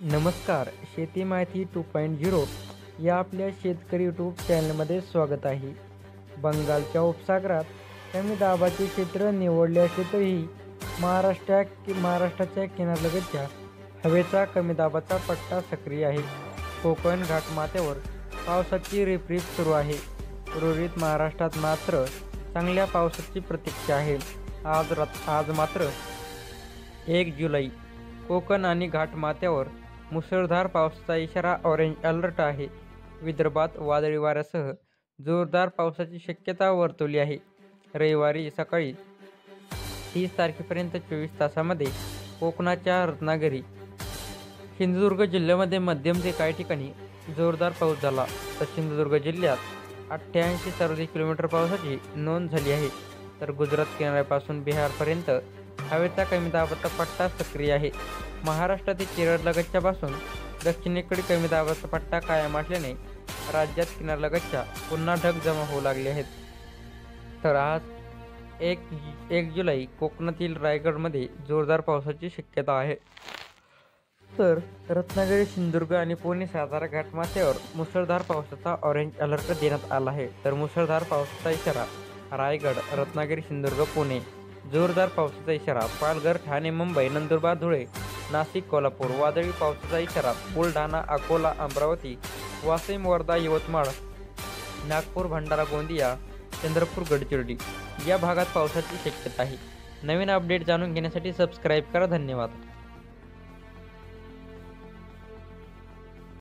नमस्कार, शेती माहिती 2.0 या आपल्या शेतकरी यूट्यूब चॅनलमध्ये स्वागत आहे. बंगालच्या उपसागरात कमी दाबाचे क्षेत्र निवडले असले तरीही महाराष्ट्राच्या किनारलगतच्या हवेचा कमी दाबाचा पट्टा सक्रिय आहे. कोकण घाटमाथ्यावर पावसाची रिपरिप सुरू आहे. उर्वरित महाराष्ट्रात मात्र चांगल्या पावसाची प्रतीक्षा आहे. आज मात्र 1 जुलै कोकण आणि घाटमाथ्यावर मुसळधार पावसाचा इशारा, ऑरेंज अलर्ट आहे. विदर्भात वादळी वाऱ्यासह जोरदार पावसाची शक्यता वर्तवली आहे. रविवारी सकाळी 30 तारखेपर्यंत 24 तासांमध्ये कोकणाच्या रत्नागिरी, सिंधुदुर्ग जिल्ह्यामध्ये मध्यम ते काही ठिकाणी जोरदार पाऊस झाला. तर सिंधुदुर्ग जिल्ह्यात 88 सर्वाधिक किलोमीटर पावसाची नोंद झाली आहे. तर गुजरात किनाऱ्यापासून बिहारपर्यंत हवेचा कमी दाबाचा पट्टा सक्रिय आहे. महाराष्ट्रातील केरळलगतच्या पासून दक्षिणेकडे कमी दाबाचा पट्टा कायम असल्याने राज्यात किनारलगतच्या पुन्हा ढग जमा होऊ लागले आहेत. तर आज 1 जुलै कोकणातील रायगडमध्ये जोरदार पावसाची शक्यता आहे. तर रत्नागिरी, सिंधुदुर्ग आणि पुणे, सातारा घाटमाथ्यावर मुसळधार पावसाचा ऑरेंज अलर्ट देण्यात आला आहे. तर मुसळधार पावसाचा इशारा रायगड, रत्नागिरी, सिंधुदुर्ग, पुणे. जोरदार पावसाचा इशारा पालघर, ठाणे, मुंबई, नंदुरबार, धुळे, नाशिक, कोल्हापूर. वादळी पावसाचा इशारा बुलढाणा, अकोला, अमरावती, वाशिम, वर्धा, यवतमाळ, नागपूर, भंडारा, गोंदिया, चंद्रपूर, गडचिरोली या भागात पावसाची शक्यता आहे. नवीन अपडेट जाणून घेण्यासाठी सबस्क्राईब करा. धन्यवाद.